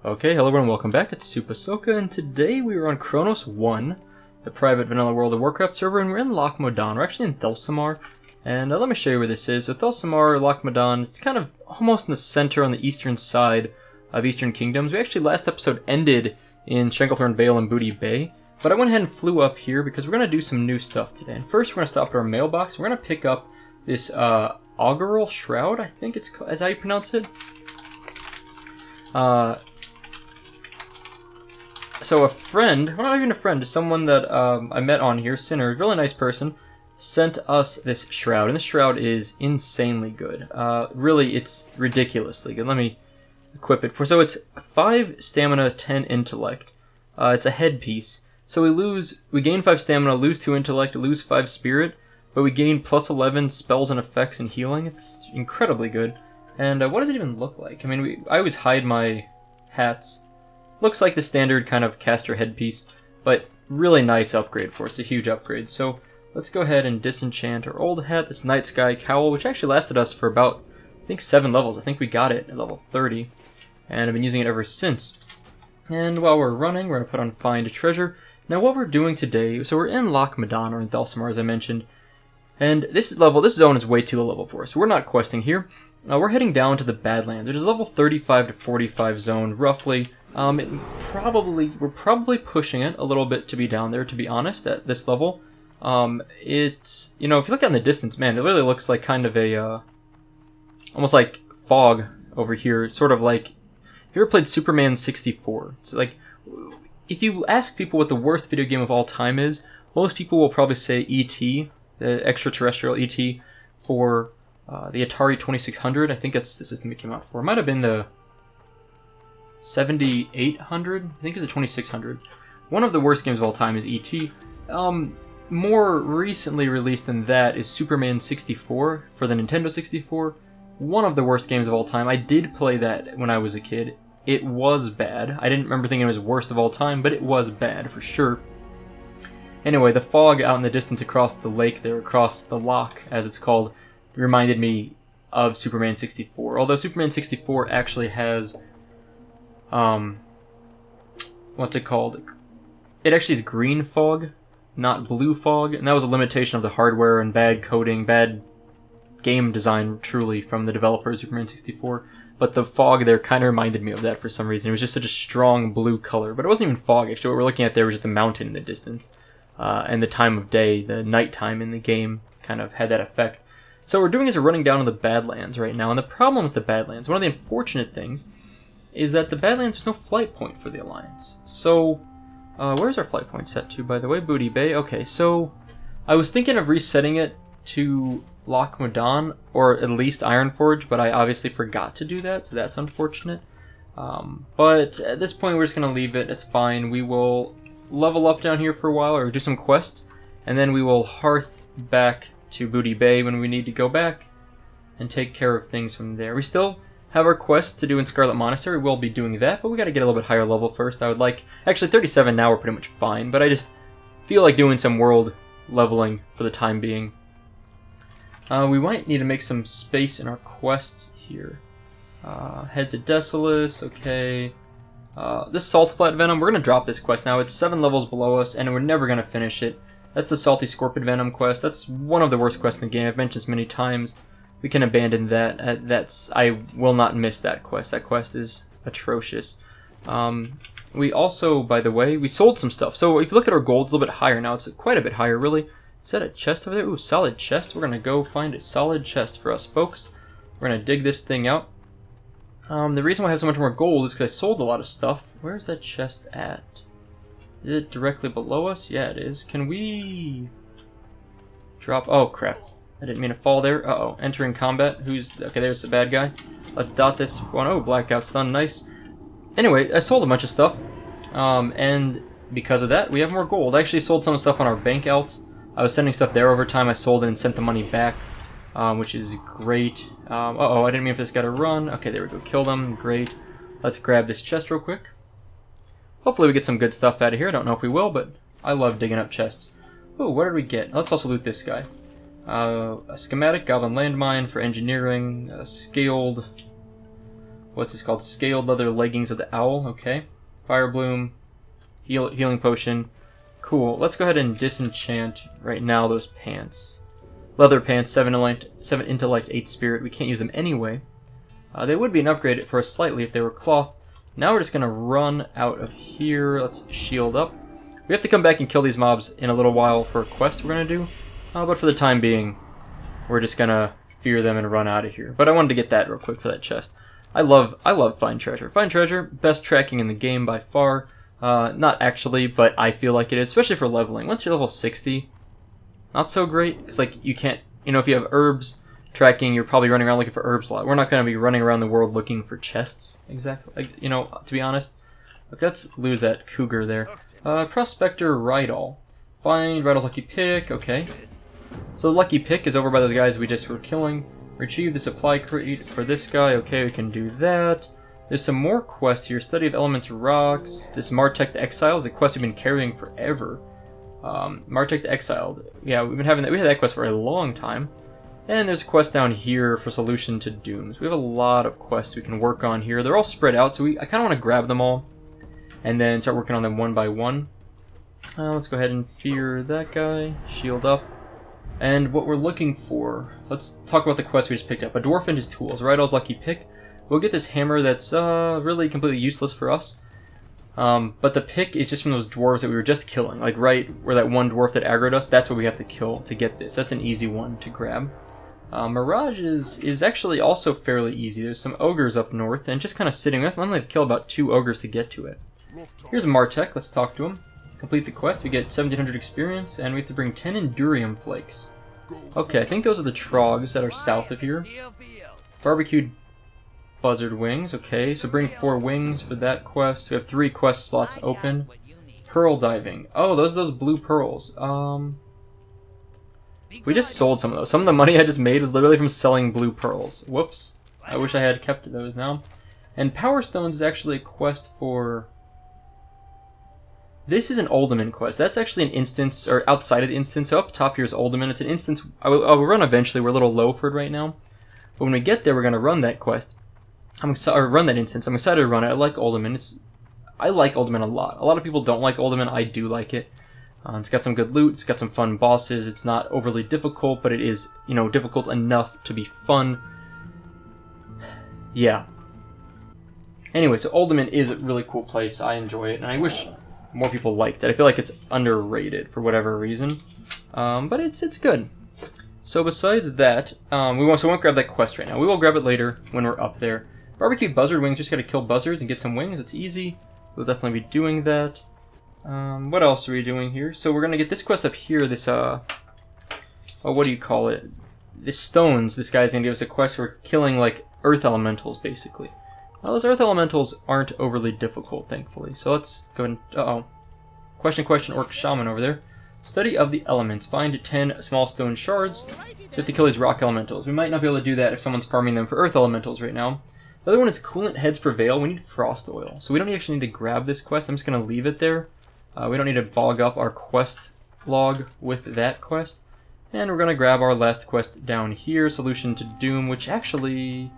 Okay, hello everyone, welcome back. It's SoupaSoka, and today we are on Kronos 1, the private vanilla world of Warcraft server, and we're in Loch Modan. We're actually in Thelsamar, and let me show you where this is. So Thelsamar, Loch Modan, it's kind of almost in the center on the eastern side of Eastern Kingdoms. We actually, last episode ended in Shanklethorn Vale and Booty Bay, but I went ahead and flew up here because we're going to do some new stuff today. And first we're going to stop at our mailbox. We're going to pick up this Augural Shroud, I think it's called, is how you pronounce it. So a friend, well, not even a friend, just someone that I met on here, Sinner, really nice person, sent us this shroud, and this shroud is insanely good. Really, it's ridiculously good. Let me equip it so it's 5 stamina, 10 intellect. It's a headpiece. So we gain 5 stamina, lose 2 intellect, lose 5 spirit, but we gain plus 11 spells and effects and healing. It's incredibly good. And what does it even look like? I mean, I always hide my hats. Looks like the standard kind of caster headpiece, but really nice upgrade for us, a huge upgrade. So let's go ahead and disenchant our old hat, this Night Sky Cowl, which actually lasted us for about, I think, 7 levels. I think we got it at level 30, and I've been using it ever since. And while we're running, we're going to put on Find Treasure. Now what we're doing today, so we're in Loch Modan, or in Thelsamar as I mentioned, and this zone is way too low level for us, so we're not questing here. We're heading down to the Badlands, which is level 35 to 45 zone, roughly. We're probably pushing it a little bit to be down there, to be honest, at this level. It's, you know, if you look out in the distance, man, it really looks like kind of a, almost like fog over here. It's sort of like, if you ever played Superman 64, it's like, if you ask people what the worst video game of all time is, most people will probably say E.T., the extraterrestrial E.T., for the Atari 2600. I think that's the system it came out for. It might have been the 7800? I think it's a 2600. One of the worst games of all time is E.T. More recently released than that is Superman 64 for the Nintendo 64. One of the worst games of all time. I did play that when I was a kid. It was bad. I didn't remember thinking it was worst of all time, but it was bad for sure. Anyway, the fog out in the distance across the lake there, across the loch, as it's called, reminded me of Superman 64. Although Superman 64 actually has what's it called? It actually is green fog, not blue fog, and that was a limitation of the hardware and bad coding, bad game design, truly, from the developer of Superman 64. But the fog there kind of reminded me of that for some reason. It was just such a strong blue color, but it wasn't even fog, actually. What we're looking at there was just a mountain in the distance. And the time of day, the nighttime in the game, kind of had that effect. So what we're doing is we're running down to the Badlands right now, and the problem with the Badlands, one of the unfortunate things, is that the Badlands, there's no flight point for the Alliance. So, where's our flight point set to, by the way? Booty Bay. Okay, so I was thinking of resetting it to Loch Modan, or at least Ironforge, but I obviously forgot to do that, so that's unfortunate. But at this point, we're just going to leave it. It's fine. We will level up down here for a while, or do some quests, and then we will hearth back to Booty Bay when we need to go back and take care of things from there. We still have our quests to do in Scarlet Monastery. We'll be doing that, but we got to get a little bit higher level first. I would like, actually 37 now, we're pretty much fine, but I just feel like doing some world leveling for the time being. We might need to make some space in our quests here. Head to Desolus, okay. This Salt Flat Venom, we're going to drop this quest now. It's 7 levels below us, and we're never going to finish it. That's the Salty Scorpion Venom quest. That's one of the worst quests in the game. I've mentioned this many times. We can abandon that. I will not miss that quest. That quest is atrocious. We also, by the way, we sold some stuff. So if you look at our gold, it's a little bit higher now. It's quite a bit higher, really. Is that a chest over there? Ooh, solid chest. We're going to go find a solid chest for us, folks. We're going to dig this thing out. The reason why I have so much more gold is because I sold a lot of stuff. Where's that chest at? Is it directly below us? Yeah, it is. Can we drop? Oh, crap. I didn't mean to fall there. Uh-oh. Entering combat. Okay, there's the bad guy. Let's dot this one. Oh, blackout stun. Nice. Anyway, I sold a bunch of stuff. And because of that, we have more gold. I actually sold some stuff on our bank out. I was sending stuff there over time. I sold it and sent the money back, which is great. Uh-oh, I didn't mean for this guy to run. Okay, there we go. Killed him. Great. Let's grab this chest real quick. Hopefully we get some good stuff out of here. I don't know if we will, but I love digging up chests. Ooh, what did we get? Let's also loot this guy. A schematic, Goblin Landmine for engineering, scaled What's this called? Scaled leather leggings of the owl. Okay. Fire bloom. Healing potion. Cool. Let's go ahead and disenchant right now those pants. Leather pants, 7 intellect, 8 spirit. We can't use them anyway. They would be an upgrade for us slightly if they were cloth. Now we're just going to run out of here. Let's shield up. We have to come back and kill these mobs in a little while for a quest we're going to do. But for the time being, we're just going to fear them and run out of here. But I wanted to get that real quick for that chest. I love Find Treasure. Find Treasure, best tracking in the game by far. Not actually, but I feel like it is, especially for leveling. Once you're level 60, not so great, because like you can't, if you have herbs tracking, you're probably running around looking for herbs a lot. We're not going to be running around the world looking for chests, exactly, like, to be honest. Okay, let's lose that cougar there. Prospector Rydal. Find Rydal's lucky pick, okay. So the lucky pick is over by those guys we just were killing. Retrieve the supply crate for this guy, okay, we can do that. There's some more quests here. Study of Elements Rocks. This Martek the Exiled is a quest we've been carrying forever. Martek the Exiled. Yeah, we've been having that. We had that quest for a long time. And there's a quest down here for Solution to Dooms. We have a lot of quests we can work on here. They're all spread out, so I kind of want to grab them all and then start working on them one by one. Let's go ahead and fear that guy. Shield up. And what we're looking for, let's talk about the quest we just picked up. A dwarf and his tools. Rydal's lucky pick. We'll get this hammer that's really completely useless for us. But the pick is just from those dwarves that we were just killing. Like right where that one dwarf that aggroed us, that's what we have to kill to get this. That's an easy one to grab. Mirage is actually also fairly easy. There's some ogres up north, and just kind of sitting with. I'm going to kill about 2 ogres to get to it. Here's Martek. Let's talk to him. Complete the quest. We get 1700 experience, and we have to bring 10 Endurium flakes. Okay, I think those are the trogs that are south of here. Barbecued buzzard wings. Okay, so bring 4 wings for that quest. We have 3 quest slots open. Pearl diving. Oh, those blue pearls. We just sold some of those. Some of the money I just made was literally from selling blue pearls. Whoops. I wish I had kept those now. And Power Stones is actually a quest for... This is an Uldaman quest. That's actually an instance, or outside of the instance. So up top here is Uldaman. It's an instance I will run eventually. We're a little low for it right now. But when we get there, we're going to run that quest. Run that instance. I'm excited to run it. I like Uldaman. I like Uldaman a lot. A lot of people don't like Uldaman. I do like it. It's got some good loot. It's got some fun bosses. It's not overly difficult, but it is, difficult enough to be fun. Yeah. Anyway, so Uldaman is a really cool place. I enjoy it, and I wish more people liked it. I feel like it's underrated for whatever reason, but it's good. So besides that, we won't grab that quest right now. We will grab it later when we're up there. Barbecued buzzard wings. Just gotta kill buzzards and get some wings. It's easy. We'll definitely be doing that. What else are we doing here? So we're gonna get this quest up here. This what do you call it? This stones. This guy's gonna give us a quest for killing like earth elementals, basically. Well, those earth elementals aren't overly difficult, thankfully. So let's go ahead and... Question, Orc Shaman over there. Study of the elements. Find 10 small stone shards. We have to kill these rock elementals. We might not be able to do that if someone's farming them for earth elementals right now. The other one is Coolant Heads Prevail. We need frost oil. So we don't actually need to grab this quest. I'm just going to leave it there. We don't need to bog up our quest log with that quest. And we're going to grab our last quest down here. Solution to Doom, which actually...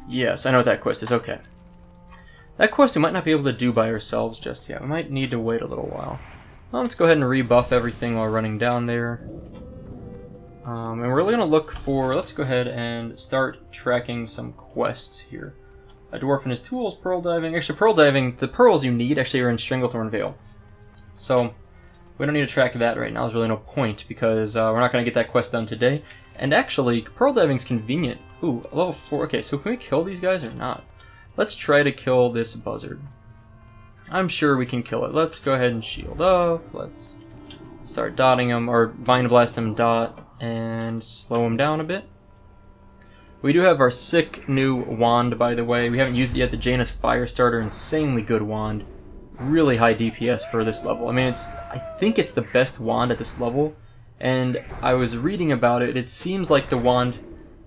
Yes, I know what that quest is. Okay. That quest we might not be able to do by ourselves just yet. We might need to wait a little while. Well, let's go ahead and rebuff everything while running down there. And we're really going to look for... Let's go ahead and start tracking some quests here. A dwarf and his tools, pearl diving. Actually, pearl diving, the pearls you need actually are in Stranglethorn Vale. So, we don't need to track that right now. There's really no point because we're not going to get that quest done today. And actually, pearl diving's convenient. Ooh, level 4. Okay, so can we kill these guys or not? Let's try to kill this buzzard. I'm sure we can kill it. Let's go ahead and shield up. Let's start dotting him, or Mind Blast him, dot, and slow him down a bit. We do have our sick new wand, by the way. We haven't used it yet. The Janus Firestarter, insanely good wand. Really high DPS for this level. I mean, I think it's the best wand at this level. And I was reading about it. It seems like the wand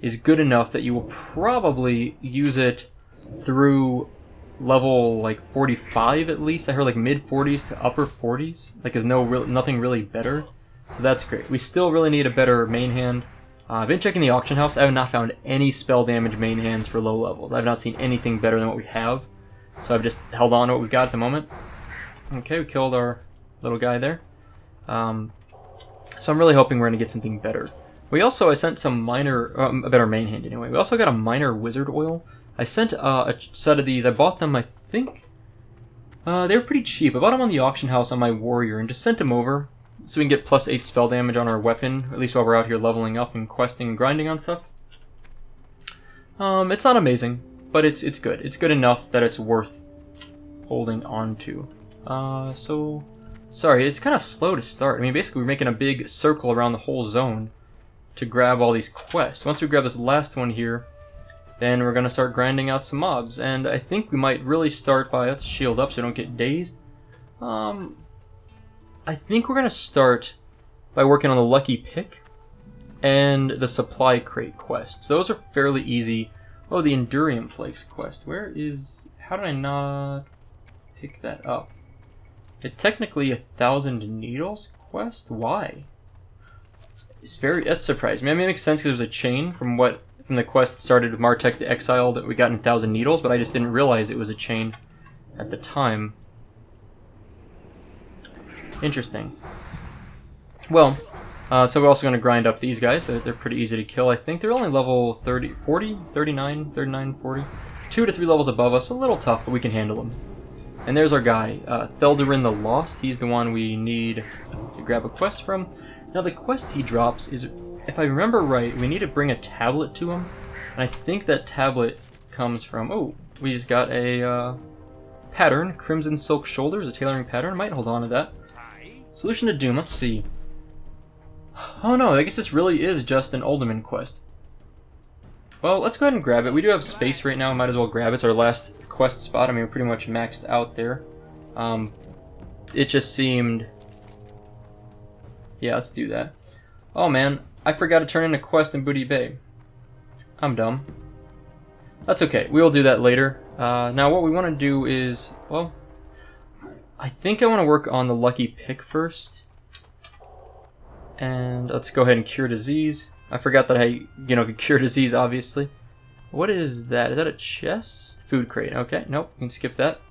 is good enough that you will probably use it through level like 45 at least. I heard like mid 40s to upper 40s. Like there's nothing really better. So that's great. We still really need a better main hand. I've been checking the auction house. I have not found any spell damage main hands for low levels. I've not seen anything better than what we have. So I've just held on to what we've got at the moment. Okay, we killed our little guy there. So I'm really hoping we're going to get something better. I sent some minor, a better main hand anyway. We also got a minor wizard oil. I sent a set of these. I bought them, I think, they were pretty cheap. I bought them on the auction house on my warrior and just sent them over. So we can get +8 spell damage on our weapon, at least while we're out here leveling up and questing and grinding on stuff. It's not amazing, but it's good. It's good enough that it's worth holding on to. Sorry, it's kind of slow to start. I mean, basically we're making a big circle around the whole zone to grab all these quests. Once we grab this last one here, then we're going to start grinding out some mobs. And I think we might really start by, let's shield up so we don't get dazed. I think we're going to start by working on the Lucky Pick and the Supply Crate quests. Those are fairly easy. Oh, the Endurium Flakes quest. How did I not pick that up? It's technically 1,000 needles quest? Why? That surprised me. I mean, it makes sense because it was a chain from the quest that started with Martek the Exile that we got in 1,000 needles, but I just didn't realize it was a chain at the time. Interesting. Well, so we're also going to grind up these guys. They're pretty easy to kill. I think they're only level 30, 40, 39, 39, 40. 2 to 3 levels above us. A little tough, but we can handle them. And there's our guy, Theldurin the Lost. He's the one we need to grab a quest from. Now the quest he drops is, if I remember right, we need to bring a tablet to him. And I think that tablet comes from, oh, we just got a pattern, Crimson Silk Shoulders, a tailoring pattern. Might hold on to that. Solution to Doom, let's see. Oh no, I guess this really is just an Uldaman quest. Well, let's go ahead and grab it. We do have space right now, might as well grab it. It's our last quest spot. I mean, we're pretty much maxed out there. It just seemed... Yeah, let's do that. Oh man, I forgot to turn in a quest in Booty Bay. I'm dumb. That's okay, we will do that later. Now what we want to do is, well, I think I want to work on the Lucky Pick first. And let's go ahead and cure disease. I forgot that I, could cure disease, obviously. What is that? Is that a chest? Food crate. Okay, nope, we can skip that.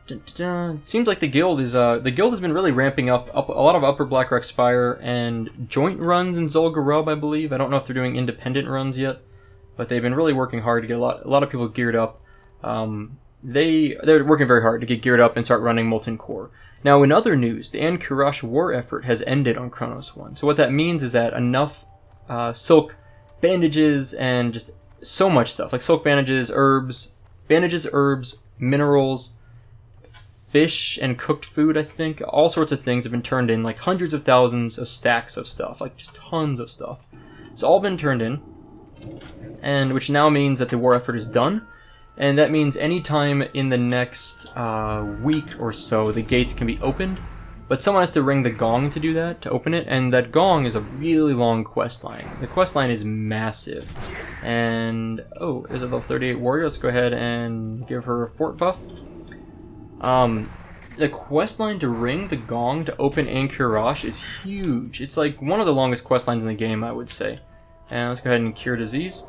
Dun, dun, dun. Seems like the guild has been really ramping up a lot of Upper Blackrock Spire and joint runs in Zul'Gurub, I believe. I don't know if they're doing independent runs yet, but they've been really working hard to get a lot of people geared up. They're working very hard to get geared up and start running Molten Core. Now, in other news, the Ankurash war effort has ended on Chronos 1. So what that means is that enough silk bandages and just so much stuff, like silk bandages, herbs, minerals, fish, and cooked food, I think. All sorts of things have been turned in, like hundreds of thousands of stacks of stuff, like just tons of stuff. It's all been turned in, and which now means that the war effort is done. And that means anytime in the next week or so, the gates can be opened. But someone has to ring the gong to do that, to open it. And that gong is a really long quest line. The quest line is massive. And, oh, there's a level 38 warrior. Let's go ahead and give her a fort buff. The quest line to ring the gong to open Ankurash is huge. It's like one of the longest quest lines in the game, I would say. And let's go ahead and cure disease.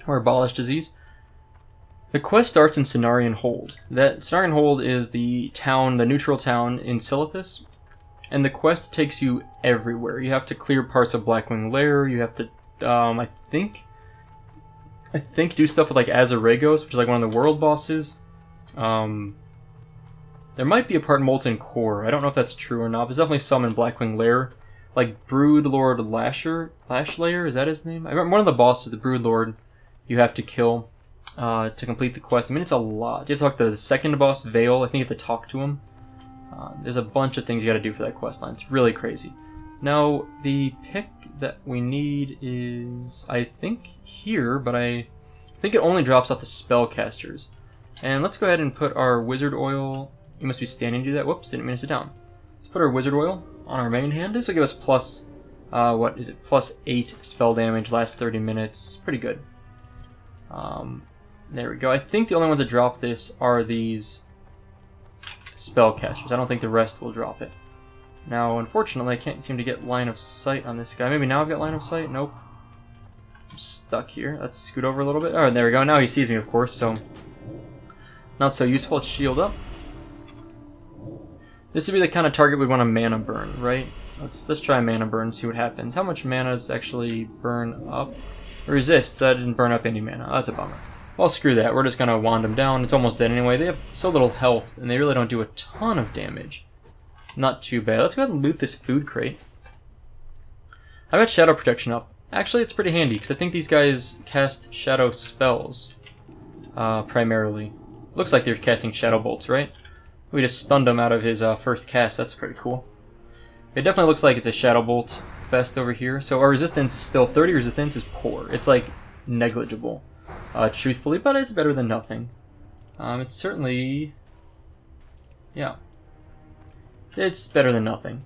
Or abolish disease. The quest starts in Cenarian Hold. Cenarian Hold is the town, the neutral town in Silithus, and the quest takes you everywhere. You have to clear parts of Blackwing Lair. You have to, I think do stuff with like Azaregos, which is like one of the world bosses. There might be a part in Molten Core. I don't know if that's true or not. There's definitely some in Blackwing Lair, like Brood Lord Lashlayer. Is that his name? I remember one of the bosses, the Brood Lord, you have to kill. To complete the quest. I mean, it's a lot. You have to talk to the second boss, Vale. I think you have to talk to him. There's a bunch of things you gotta do for that quest line. It's really crazy. Now, the pick that we need is, I think, here, but I think it only drops off the spellcasters. And let's go ahead and put our wizard oil. You must be standing to do that. Whoops, didn't mean to sit down. Let's put our wizard oil on our main hand. This will give us plus, what is it? +8 spell damage, last 30 minutes. Pretty good. There we go. I think the only ones that drop this are these spellcasters. I don't think the rest will drop it. Now, unfortunately, I can't seem to get line of sight on this guy. Maybe now I've got line of sight? Nope. I'm stuck here. Let's scoot over a little bit. Alright, there we go. Now he sees me, of course, so... not so useful. Let's shield up. This would be the kind of target we'd want to mana burn, right? Let's try a mana burn and see what happens. How much mana does actually burn up? Resists. That didn't burn up any mana. That's a bummer. Well, screw that. We're just going to wand them down. It's almost dead anyway. They have so little health, and they really don't do a ton of damage. Not too bad. Let's go ahead and loot this food crate. I've got Shadow Protection up. Actually, it's pretty handy, because I think these guys cast shadow spells, primarily. Looks like they're casting Shadow Bolts, right? We just stunned him out of his first cast. That's pretty cool. It definitely looks like it's a Shadow Bolt fest over here. So our resistance is still 30. Resistance is poor. It's like negligible, truthfully, but it's better than nothing. It's certainly... yeah. It's better than nothing.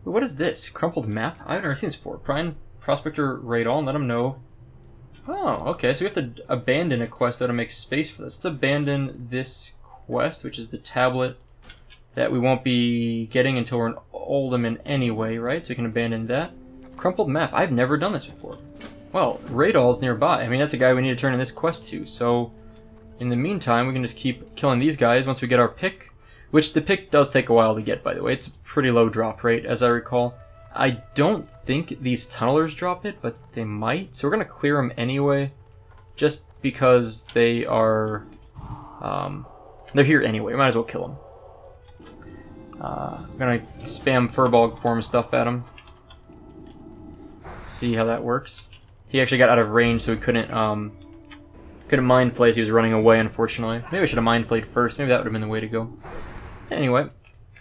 Wait, what is this? Crumpled map? I've never seen this before. Prime Prospector raid all and let him know. Oh, okay. So we have to abandon a quest to make space for this. Let's abandon this quest, which is the tablet that we won't be getting until we're in Uldaman anyway, right? So we can abandon that. Crumpled map. I've never done this before. Well, Raidall's nearby. I mean, that's a guy we need to turn in this quest to. So, in the meantime, we can just keep killing these guys once we get our pick. Which the pick does take a while to get, by the way. It's a pretty low drop rate, as I recall. I don't think these tunnelers drop it, but they might. So we're going to clear them anyway. Just because they are... they're here anyway. Might as well kill them. I'm going to spam Furball form stuff at him. See how that works. He actually got out of range, so he couldn't Mind Flay as he was running away, unfortunately. Maybe I should have Mind Flayed first. Maybe that would have been the way to go. Anyway,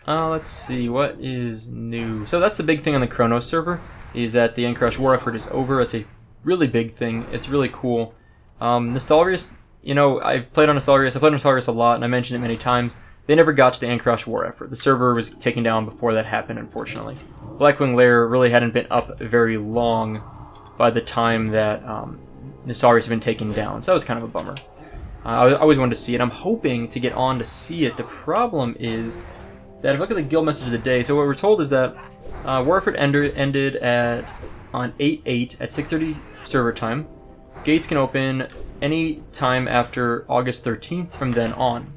let's see, what is new? So that's the big thing on the Chronos server, is that the Encrush War effort is over. It's a really big thing. It's really cool. Nostalrius, you know, I've played on Nostalrius. I played on Nostalrius a lot, and I mentioned it many times. They never got to the Encrush War effort. The server was taken down before that happened, unfortunately. Blackwing Lair really hadn't been up very long by the time that Nostalrius had been taken down, so that was kind of a bummer. I always wanted to see it. I'm hoping to get on to see it. The problem is that if I look at the guild message of the day, so what we're told is that War effort ended on 8/8 at 6:30 server time. Gates can open any time after August 13th from then on.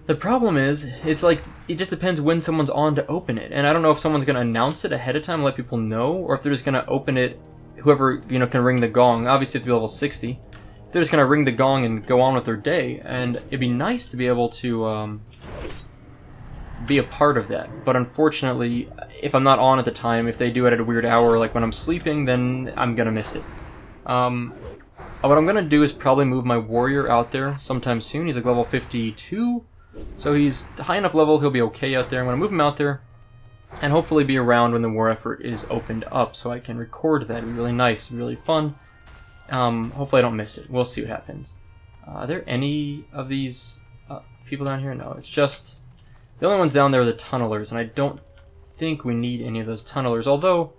The problem is, it's like, it just depends when someone's on to open it. And I don't know if someone's going to announce it ahead of time and let people know, or if they're just going to open it, whoever, you know, can ring the gong. Obviously, if they're level 60. They're just going to ring the gong and go on with their day. And it'd be nice to be able to be a part of that. But unfortunately, if I'm not on at the time, if they do it at a weird hour, like when I'm sleeping, then I'm going to miss it. What I'm going to do is probably move my warrior out there sometime soon. He's like level 52. So he's high enough level, he'll be okay out there. I'm going to move him out there and hopefully be around when the war effort is opened up so I can record that. It'd be really nice, really fun. Hopefully I don't miss it. We'll see what happens. Are there any of these people down here? No, it's just... the only ones down there are the tunnelers, and I don't think we need any of those tunnelers. Although...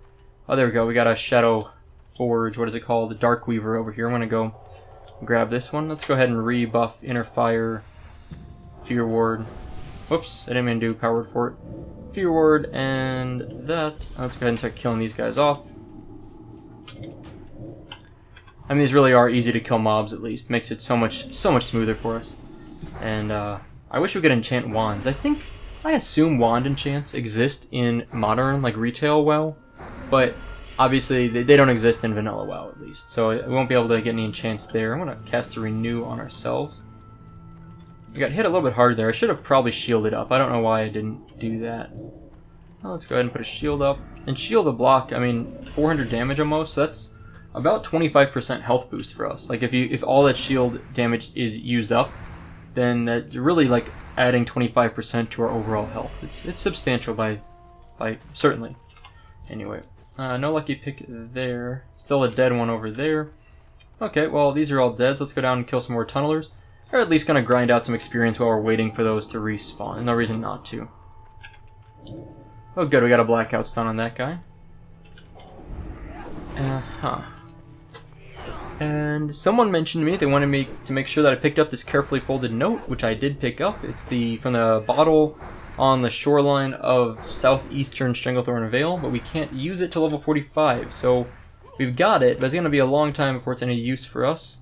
oh, there we go. We got a Shadow Forge. What is it called? The Dark Weaver over here. I'm going to go grab this one. Let's go ahead and rebuff Inner Fire, Fear Ward. Whoops, I didn't mean to do Power Word for it. Fear Ward and that. Let's go ahead and start killing these guys off. I mean, these really are easy to kill mobs, at least. Makes it so much smoother for us. And I wish we could enchant wands. I assume wand enchants exist in modern, like, retail WoW, but obviously they don't exist in vanilla WoW, at least. So we won't be able to get any enchants there. I'm going to cast a Renew on ourselves. We got hit a little bit hard there. I should have probably shielded up. I don't know why I didn't do that. Well, let's go ahead and put a shield up. And shield a block, I mean, 400 damage almost, so that's about 25% health boost for us. Like, if all that shield damage is used up, then that's really, like, adding 25% to our overall health. It's substantial by certainly. Anyway, no lucky pick there. Still a dead one over there. Okay, well, these are all dead, so let's go down and kill some more tunnelers. Or at least gonna grind out some experience while we're waiting for those to respawn. No reason not to. Oh good, we got a blackout stun on that guy. And someone mentioned to me they wanted me to make sure that I picked up this carefully folded note, which I did pick up. It's from the bottle on the shoreline of southeastern Stranglethorn Vale, but we can't use it till level 45, so we've got it, but it's going to be a long time before it's any use for us.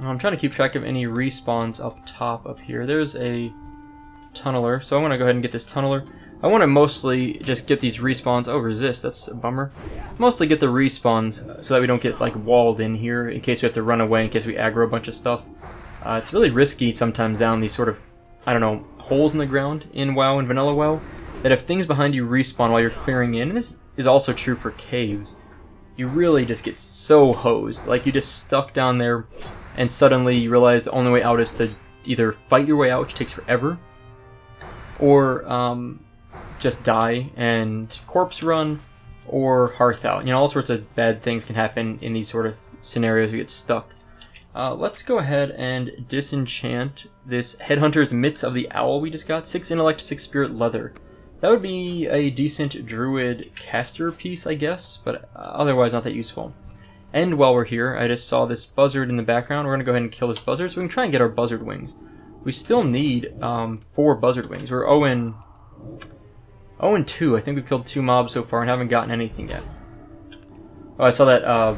I'm trying to keep track of any respawns up top up here. There's a tunneler, so I'm going to go ahead and get this tunneler. I want to mostly just get these respawns. Oh, resist, that's a bummer. Mostly get the respawns so that we don't get like walled in here in case we have to run away, in case we aggro a bunch of stuff. It's really risky sometimes down these sort of, I don't know, holes in the ground in WoW and Vanilla WoW, that if things behind you respawn while you're clearing in, and this is also true for caves, you really just get so hosed. Like, you just stuck down there, and suddenly you realize the only way out is to either fight your way out, which takes forever, or just die and corpse run, or hearth out. You know, all sorts of bad things can happen in these sort of scenarios you get stuck. Let's go ahead and disenchant this Headhunter's Mitts of the Owl we just got. 6 intellect, 6 spirit, leather. That would be a decent druid caster piece, I guess, but otherwise not that useful. And while we're here, I just saw this buzzard in the background. We're going to go ahead and kill this buzzard so we can try and get our buzzard wings. We still need 4 buzzard wings. We're 0-2. I think we've killed 2 mobs so far and haven't gotten anything yet. Oh, I saw that,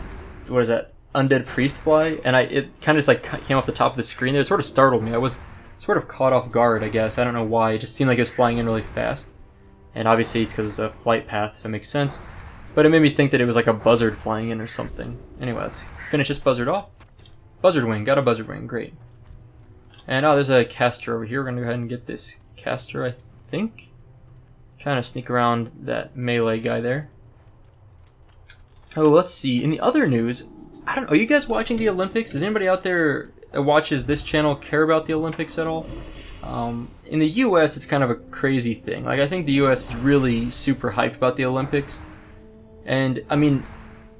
what is that? Undead priest fly, and it kind of just like came off the top of the screen there. It sort of startled me. I was sort of caught off guard, I guess. I don't know why. It just seemed like it was flying in really fast. And obviously it's because it's a flight path, so it makes sense. But it made me think that it was like a buzzard flying in or something. Anyway, let's finish this buzzard off. Buzzard wing, got a buzzard wing, great. And oh, there's a caster over here. We're gonna go ahead and get this caster, I think. Trying to sneak around that melee guy there. Oh, let's see. In the other news, I don't know, are you guys watching the Olympics? Does anybody out there that watches this channel care about the Olympics at all? In the US, it's kind of a crazy thing. Like, I think the US is really super hyped about the Olympics. And, I mean,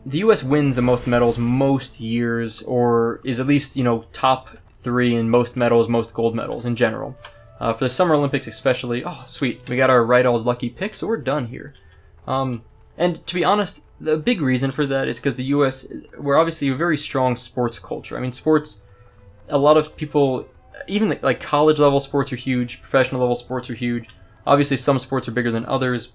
the US wins the most medals most years, or is at least, you know, top 3 in most medals, most gold medals in general. For the Summer Olympics especially, oh, sweet, we got our Rydell's lucky pick, so we're done here. And to be honest, the big reason for that is because the US, we're obviously a very strong sports culture. I mean, sports, a lot of people, even like college level sports are huge, professional level sports are huge. Obviously some sports are bigger than others,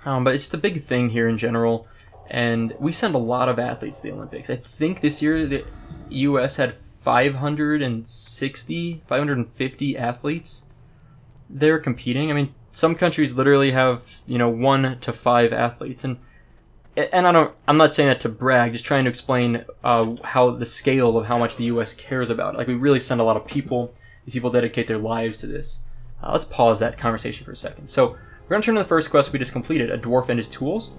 but it's the big thing here in general. And we send a lot of athletes to the Olympics. I think this year the US had 550 athletes there competing. I mean, some countries literally have, you know, 1 to 5 athletes, and I'm not saying that to brag, just trying to explain how the scale of how much the US cares about it. Like, we really send a lot of people. These people dedicate their lives to this. Let's pause that conversation for a second. So we're going to turn to the first quest we just completed, A Dwarf and His Tools.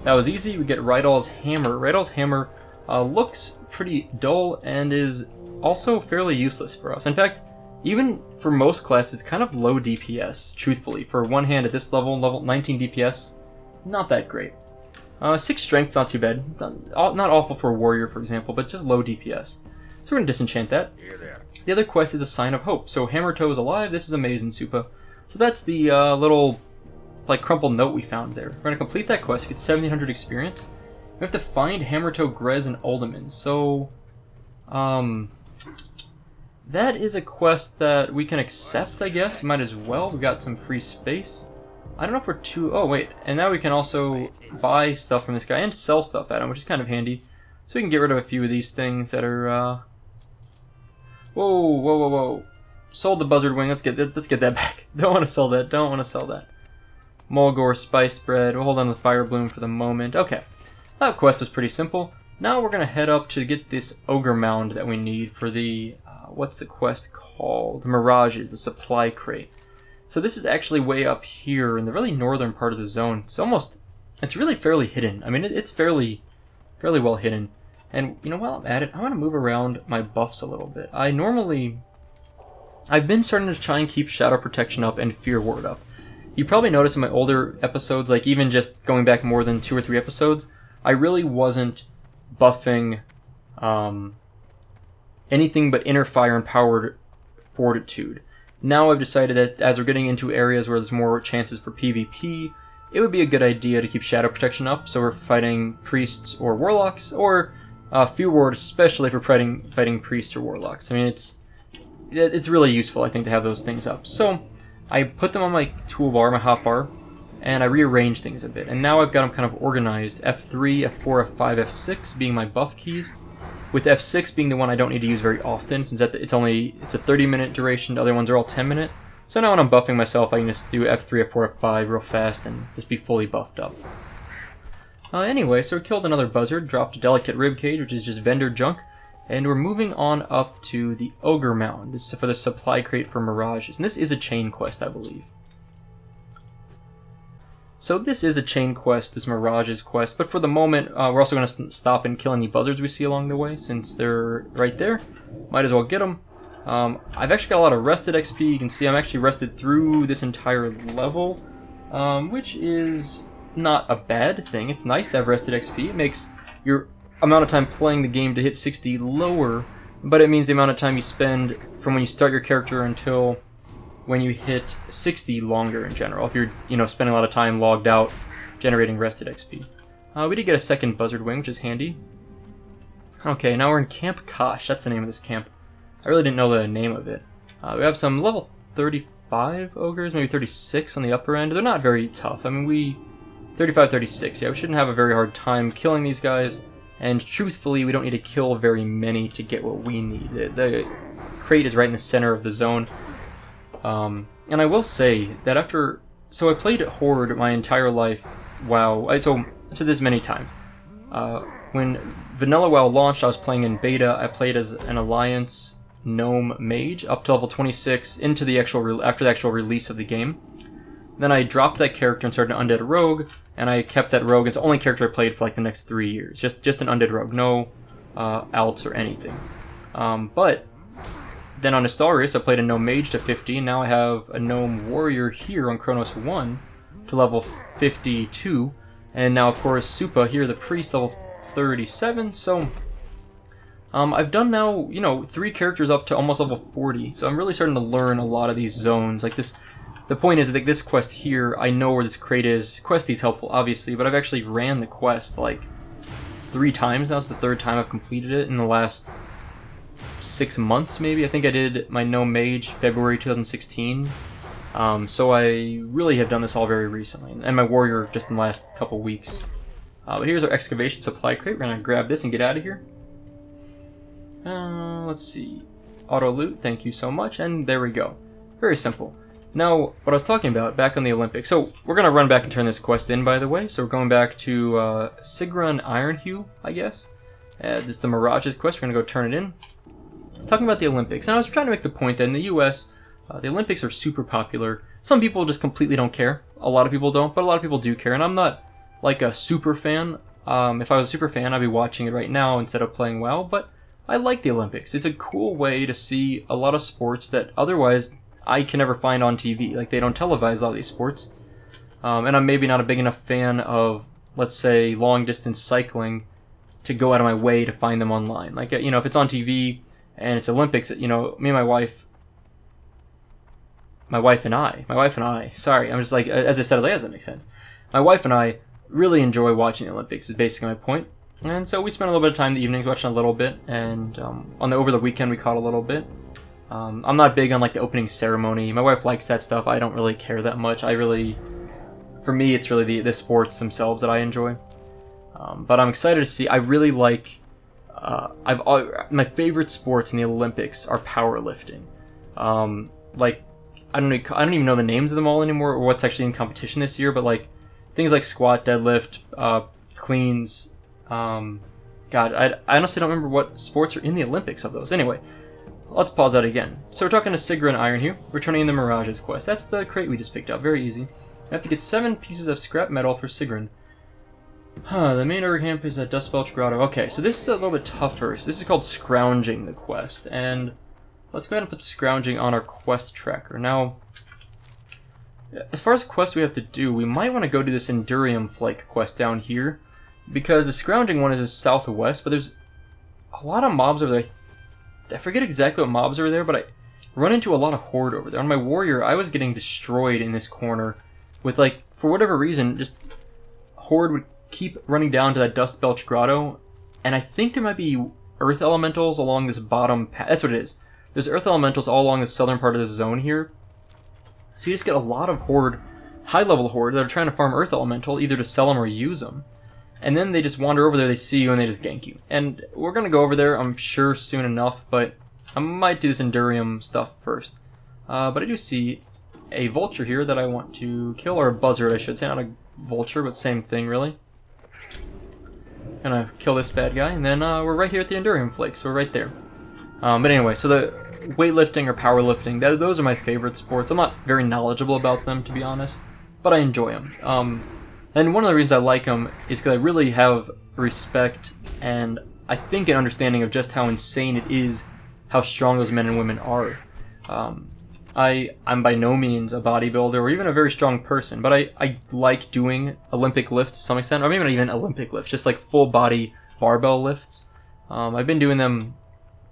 That was easy. We get Rydell's Hammer. Rydell's Hammer looks pretty dull and is also fairly useless for us. In fact, even for most classes, kind of low DPS, truthfully. For one hand at this level 19 DPS, not that great. 6 strength's not too bad. Not awful for a warrior, for example, but just low DPS. So we're going to disenchant that. The other quest is a Sign of Hope. So Hammertoe is alive. This is amazing, Soupa. So that's the little, like, crumpled note we found there. We're going to complete that quest. We get 1,700 experience. We have to find Hammertoe, Grez, and Uldaman. So, that is a quest that we can accept, I guess. Might as well. We got some free space. I don't know if we're too... Oh, wait. And now we can also buy stuff from this guy and sell stuff at him, which is kind of handy. So we can get rid of a few of these things that are... Whoa. Sold the buzzard wing. Let's get that back. Don't want to sell that. Mulgore spiced bread. We'll hold on to the fire bloom for the moment. Okay. That quest was pretty simple. Now we're going to head up to get this ogre mound that we need for the... what's the quest called? The Mirages, the supply crate. So this is actually way up here in the really northern part of the zone. It's really fairly hidden. I mean, it's fairly well hidden. And, you know, while I'm at it, I want to move around my buffs a little bit. I've been starting to try and keep Shadow Protection up and Fear Ward up. You probably noticed in my older episodes, like even just going back more than 2 or 3 episodes, I really wasn't buffing anything but Inner Fire and Powered Fortitude. Now I've decided that as we're getting into areas where there's more chances for PvP, it would be a good idea to keep Shadow Protection up, so we're fighting priests or warlocks, or Few ward, especially for fighting priests or warlocks. I mean, it's really useful, I think, to have those things up. So I put them on my toolbar, my hotbar, and I rearranged things a bit. And now I've got them kind of organized. F3, F4, F5, F6 being my buff keys, with F6 being the one I don't need to use very often, since it's a 30-minute duration. The other ones are all 10-minute. So now when I'm buffing myself, I can just do F3, F4, F5 real fast and just be fully buffed up. Anyway, so we killed another buzzard, dropped a delicate ribcage, which is just vendor junk, and we're moving on up to the Ogre Mound. This is for the supply crate for Mirages, and this is a chain quest, I believe. So this is a chain quest, this Mirages quest, but for the moment, we're also going to stop and kill any buzzards we see along the way, since they're right there. Might as well get them. I've actually got a lot of rested XP. You can see I'm actually rested through this entire level, which is not a bad thing. It's nice to have rested XP. It makes your amount of time playing the game to hit 60 lower, but it means the amount of time you spend from when you start your character until when you hit 60 longer in general, if you're spending a lot of time logged out generating rested XP. We did get a second buzzard wing, which is handy. Okay, now we're in Camp Kosh. That's the name of this camp. I really didn't know the name of it. We have some level 35 ogres, maybe 36 on the upper end. They're not very tough. I mean, 35, 36. Yeah, we shouldn't have a very hard time killing these guys. And truthfully, we don't need to kill very many to get what we need. The crate is right in the center of the zone. And I will say that so I played Horde my entire life. WoW. I've said this many times. When Vanilla WoW launched, I was playing in beta. I played as an Alliance Gnome Mage up to level 26 after the actual release of the game. Then I dropped that character and started an Undead Rogue, and I kept that Rogue. It's the only character I played for like the next 3 years. Just an Undead Rogue, no alts or anything. But then on Astarius, I played a Gnome Mage to 50, and now I have a Gnome Warrior here on Chronos 1 to level 52, and now of course Supa here, the Priest, level 37, so I've done now, 3 characters up to almost level 40, so I'm really starting to learn a lot of these zones, like this. The point is that this quest here, I know where this crate is. Questy's helpful, obviously, but I've actually ran the quest like 3 times now. It's the 3rd time I've completed it in the last 6 months, maybe. I think I did my Gnome Mage February 2016. So I really have done this all very recently, and my Warrior just in the last couple weeks. But here's our excavation supply crate. We're gonna grab this and get out of here. Let's see. Auto loot, thank you so much, and there we go. Very simple. Now, what I was talking about, back on the Olympics. So, we're going to run back and turn this quest in, by the way. So, we're going back to Sigrun Ironhue, I guess. This is the Mirages quest. We're going to go turn it in. I was talking about the Olympics. And I was trying to make the point that in the US, the Olympics are super popular. Some people just completely don't care. A lot of people don't, but a lot of people do care. And I'm not, like, a super fan. If I was a super fan, I'd be watching it right now instead of playing WoW. But I like the Olympics. It's a cool way to see a lot of sports that otherwise I can never find on TV. Like, they don't televise all these sports. And I'm maybe not a big enough fan of, let's say, long-distance cycling to go out of my way to find them online. Like, if it's on TV and it's Olympics, me and my wife and I, sorry, I'm just like, as I said, I was like, that doesn't make sense. My wife and I really enjoy watching the Olympics, is basically my point. And so we spent a little bit of time in the evenings watching a little bit, and over the weekend we caught a little bit. I'm not big on like the opening ceremony. My wife likes that stuff. I don't really care that much. For me, it's really the sports themselves that I enjoy. But I'm excited to see. I really like. My favorite sports in the Olympics are powerlifting. Like I don't even know the names of them all anymore, or what's actually in competition this year. But like things like squat, deadlift, cleans. God, I honestly don't remember what sports are in the Olympics of those. Anyway. Let's pause that again. So we're talking to Sigrun Ironhue, returning in the Mirages quest. That's the crate we just picked up. Very easy. I have to get 7 pieces of scrap metal for Sigrun. The main ogre camp is at Dustbelch Grotto. Okay, so this is a little bit tougher. So this is called Scrounging the quest. And let's go ahead and put Scrounging on our quest tracker. Now, as far as quests we have to do, we might want to go do this Endurium Flake quest down here. Because the Scrounging one is southwest, but there's a lot of mobs over there. I forget exactly what mobs are there, but I run into a lot of Horde over there. On my Warrior, I was getting destroyed in this corner with, like, for whatever reason, just Horde would keep running down to that Dust Belch Grotto, and I think there might be earth elementals along this bottom path. That's what it is. There's earth elementals all along the southern part of this zone here. So you just get a lot of horde, high-level horde, that are trying to farm earth elemental, either to sell them or use them. And then they just wander over there, they see you, and they just gank you. And we're going to go over there, I'm sure, soon enough, but I might do this Endurium stuff first. But I do see a vulture here that I want to kill, or a buzzard, I should say. Not a vulture, but same thing, really. Gonna kill this bad guy, and then we're right here at the Endurium Flake, so we're right there. But anyway, so the weightlifting or powerlifting, those are my favorite sports. I'm not very knowledgeable about them, to be honest, but I enjoy them. And one of the reasons I like them is because I really have respect and I think an understanding of just how insane it is, how strong those men and women are. I'm by no means a bodybuilder or even a very strong person, but I like doing Olympic lifts to some extent, or maybe not even Olympic lifts, just like full body barbell lifts. I've been doing them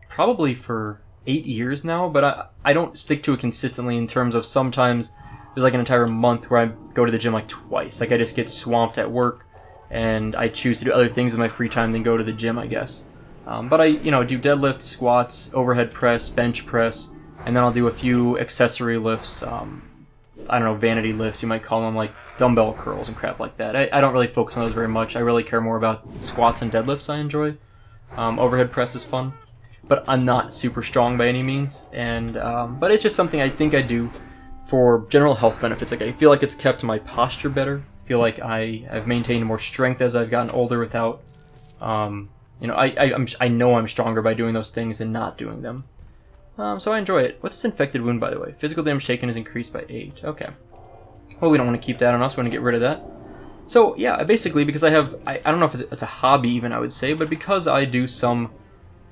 probably for 8 years now, but I don't stick to it consistently in terms of sometimes there's like an entire month where I go to the gym like twice. Like I just get swamped at work and I choose to do other things in my free time than go to the gym, I guess. But I, do deadlifts, squats, overhead press, bench press, and then I'll do a few accessory lifts, I don't know, vanity lifts, you might call them, like dumbbell curls and crap like that. I don't really focus on those very much. I really care more about squats and deadlifts I enjoy. Overhead press is fun, but I'm not super strong by any means, and but it's just something I think I do for general health benefits. Like I feel like it's kept my posture better. I feel like I've maintained more strength as I've gotten older without, I know I'm stronger by doing those things than not doing them. So I enjoy it. What's this infected wound, by the way? Physical damage taken is increased by 8. Okay. Well, we don't want to keep that on us. We want to get rid of that. So, yeah, basically, because I don't know if it's a hobby even, I would say, but because I do some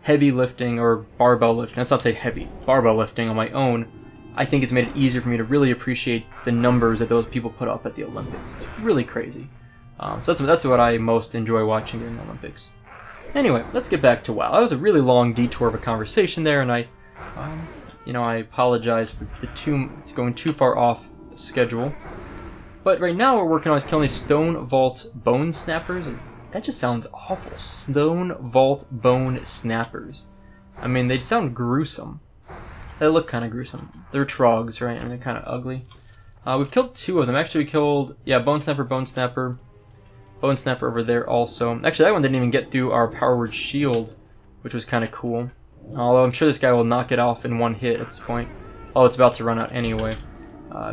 heavy lifting or barbell lifting, let's not say heavy, barbell lifting on my own, I think it's made it easier for me to really appreciate the numbers that those people put up at the Olympics. It's really crazy. So that's what I most enjoy watching during the Olympics. Anyway, let's get back to WoW. That was a really long detour of a conversation there, and I apologize for it's going too far off schedule. But right now we're working on killing these Stone Vault Bone Snappers. That just sounds awful. Stone Vault Bone Snappers. I mean, they sound gruesome. They look kind of gruesome. They're trogs, right? And they're kind of ugly. We've killed 2 of them. Actually, we killed, Bone Snapper, Bone Snapper. Bone Snapper over there also. Actually, that one didn't even get through our Power Word Shield, which was kind of cool. Although I'm sure this guy will knock it off in one hit at this point. Oh, it's about to run out anyway.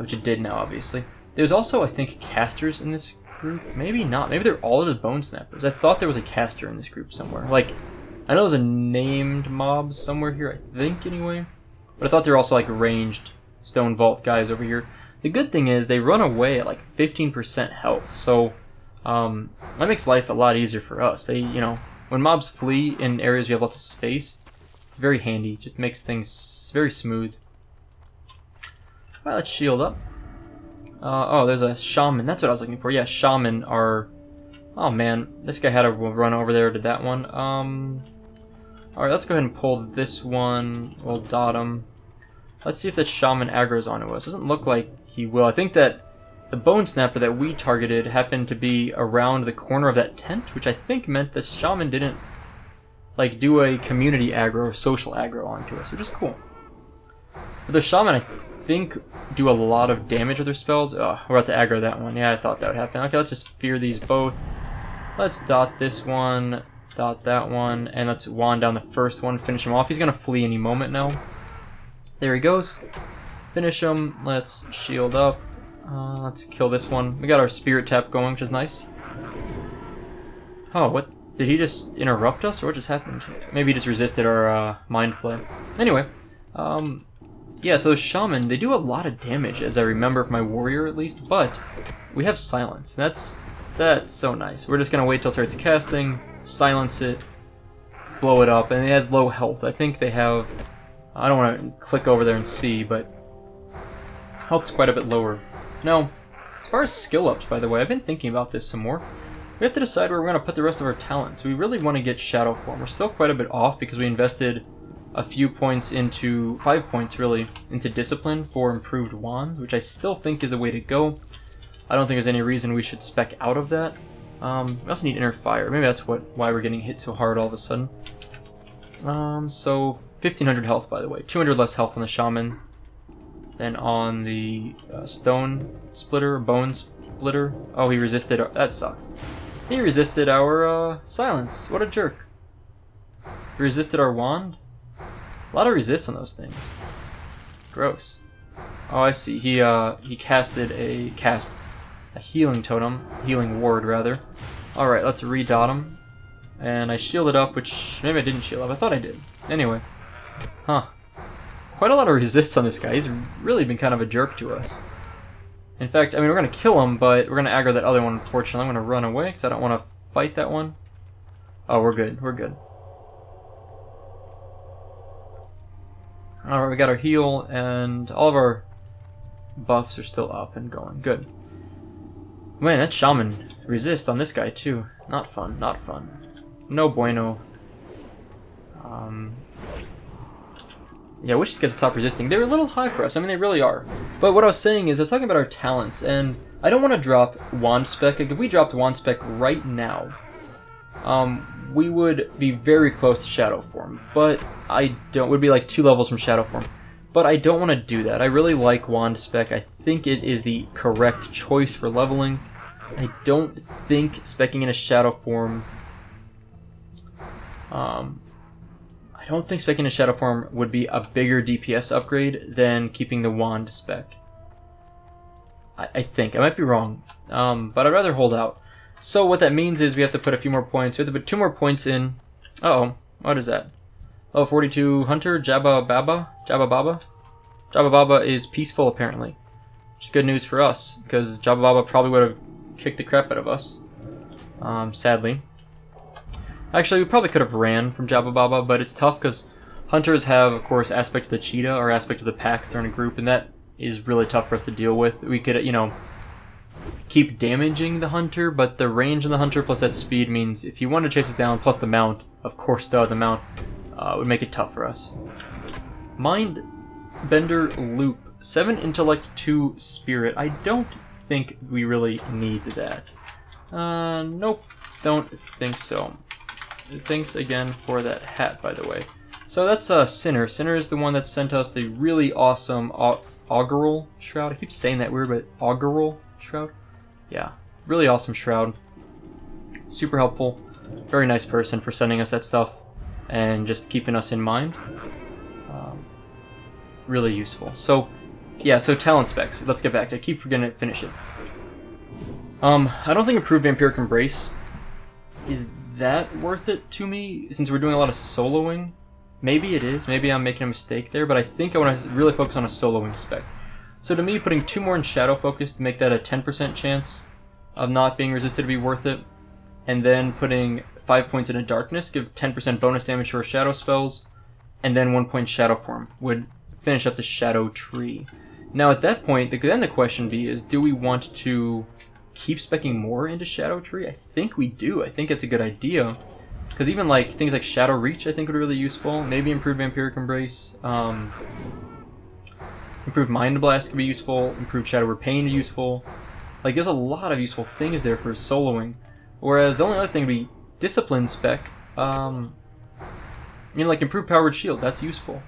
Which it did now, obviously. There's also, I think, casters in this group. Maybe not. Maybe they're all just Bone Snappers. I thought there was a caster in this group somewhere. Like, I know there's a named mob somewhere here, I think, anyway. But I thought they were also, like, ranged Stone Vault guys over here. The good thing is they run away at, like, 15% health. So, that makes life a lot easier for us. They, when mobs flee in areas we have lots of space, it's very handy. Just makes things very smooth. Alright, let's shield up. Oh, there's a shaman. That's what I was looking for. Yeah, shaman are... Oh, man. This guy had to run over there to that one. Alright, let's go ahead and pull this one. We'll dot him. Let's see if that shaman aggro's onto us. Doesn't look like he will. I think that the Bone Snapper that we targeted happened to be around the corner of that tent, which I think meant the shaman didn't like do a community aggro or social aggro onto us, which is cool. But the shaman, I think, do a lot of damage with their spells. Oh, we're about to aggro that one. Yeah, I thought that would happen. Okay, let's just fear these both. Let's dot this one, dot that one, and let's wand down the first one, finish him off. He's gonna flee any moment now. There he goes. Finish him. Let's shield up. Let's kill this one. We got our spirit tap going, which is nice. Oh, what? Did he just interrupt us, or what just happened? Maybe he just resisted our mind flay. Anyway, yeah, so shaman, they do a lot of damage, as I remember from my warrior at least, but we have silence. That's so nice. We're just gonna wait till it starts casting, silence it, blow it up, and it has low health. I think they have... I don't want to click over there and see, but health's quite a bit lower. Now, as far as skill ups, by the way, I've been thinking about this some more. We have to decide where we're going to put the rest of our talents. We really want to get Shadow Form. We're still quite a bit off because we invested a few points into, 5 points really, into Discipline for improved wands, which I still think is a way to go. I don't think there's any reason we should spec out of that. We also need inner fire. Maybe that's why we're getting hit so hard all of a sudden. So 1500 health, by the way. 200 less health on the shaman than on the stone splitter, bone splitter. Oh, he resisted. That sucks. He resisted our silence. What a jerk. He resisted our wand. A lot of resist on those things. Gross. Oh, I see. He casted a healing totem, healing ward rather. All right, let's redot him. And I shielded up, which maybe I didn't shield up. I thought I did. Anyway, huh? Quite a lot of resists on this guy. He's really been kind of a jerk to us. In fact, I mean, we're gonna kill him, but we're gonna aggro that other one. Unfortunately, I'm gonna run away because I don't want to fight that one. Oh, we're good. We're good. All right, we got our heal, and all of our buffs are still up and going. Good. Man, that shaman resist on this guy too. Not fun. Not fun. No bueno. Yeah, I wish these guys would stop resisting. They're a little high for us. I mean, they really are. But what I was saying is, I was talking about our talents, and I don't want to drop wand spec. Like, if we dropped wand spec right now, we would be very close to shadow form. But I don't. Would be like 2 levels from shadow form. But I don't want to do that. I really like wand spec. I think it is the correct choice for leveling. I don't think speccing in a shadow form. I don't think speccing in a shadow form would be a bigger DPS upgrade than keeping the wand spec. I think. I might be wrong. But I'd rather hold out. So what that means is we have to put a few more points. We have to put 2 more points in. Uh-oh. What is that? Oh, 42 Hunter, Jabba Baba? Jabba Baba? Jabba Baba is peaceful, apparently. Which is good news for us, because Jabba Baba probably would have kicked the crap out of us. Sadly. Actually, we probably could have ran from Jabba Baba, but it's tough because hunters have, of course, aspect of the cheetah, or aspect of the pack if they're in a group, and that is really tough for us to deal with. We could, you know, keep damaging the hunter, but the range of the hunter plus that speed means if you want to chase us down, plus the mount, of course, the mount would make it tough for us. Mind Bender Loop. 7 intellect, 2 spirit. I don't think we really need that. Nope. Don't think so. Thanks again for that hat, by the way. So that's Sinner. Sinner is the one that sent us the really awesome augural shroud. I keep saying that weird, but augural shroud? Yeah. Really awesome shroud. Super helpful. Very nice person for sending us that stuff and just keeping us in mind. Really useful. So, yeah, so talent specs. Let's get back. I keep forgetting to finish it. I don't think improved Vampiric Embrace is that worth it to me, since we're doing a lot of soloing. Maybe it is. Maybe I'm making a mistake there, but I think I want to really focus on a soloing spec. So to me, putting 2 more in Shadow Focus to make that a 10% chance of not being resisted to be worth it, and then putting 5 points into Darkness, give 10% bonus damage to our Shadow spells, and then 1 point Shadow Form would finish up the Shadow Tree. Now at that point, then the question is, do we want to keep speccing more into Shadow Tree? I think we do. I think it's a good idea. Because even like things like Shadow Reach I think would be really useful. Maybe improved Vampiric Embrace. Improved Mind Blast could be useful. Improved Shadow Repain would be useful. Like there's a lot of useful things there for soloing. Whereas the only other thing would be Discipline spec. I mean like improved Powered Shield, that's useful.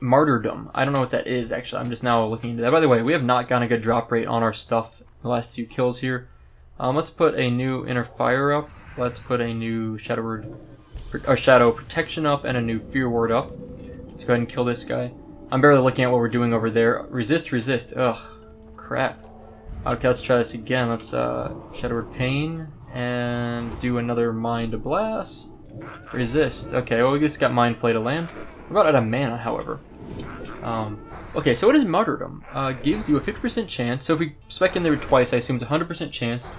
Martyrdom. I don't know what that is, actually. I'm just now looking into that. By the way, we have not gotten a good drop rate on our stuff the last few kills here. Let's put a new Inner Fire up. Let's put a new Shadow Protection up and a new Fear Ward up. Let's go ahead and kill this guy. I'm barely looking at what we're doing over there. Resist, resist. Ugh. Crap. Okay, let's try this again. Let's Shadow Repain and do another Mind Blast. Resist. Okay, well we just got Mind Flay to land. We're about out of mana, however. Okay, so what is Martyrdom? Gives you a 50% chance, so if we spec in there twice, I assume it's a 100% chance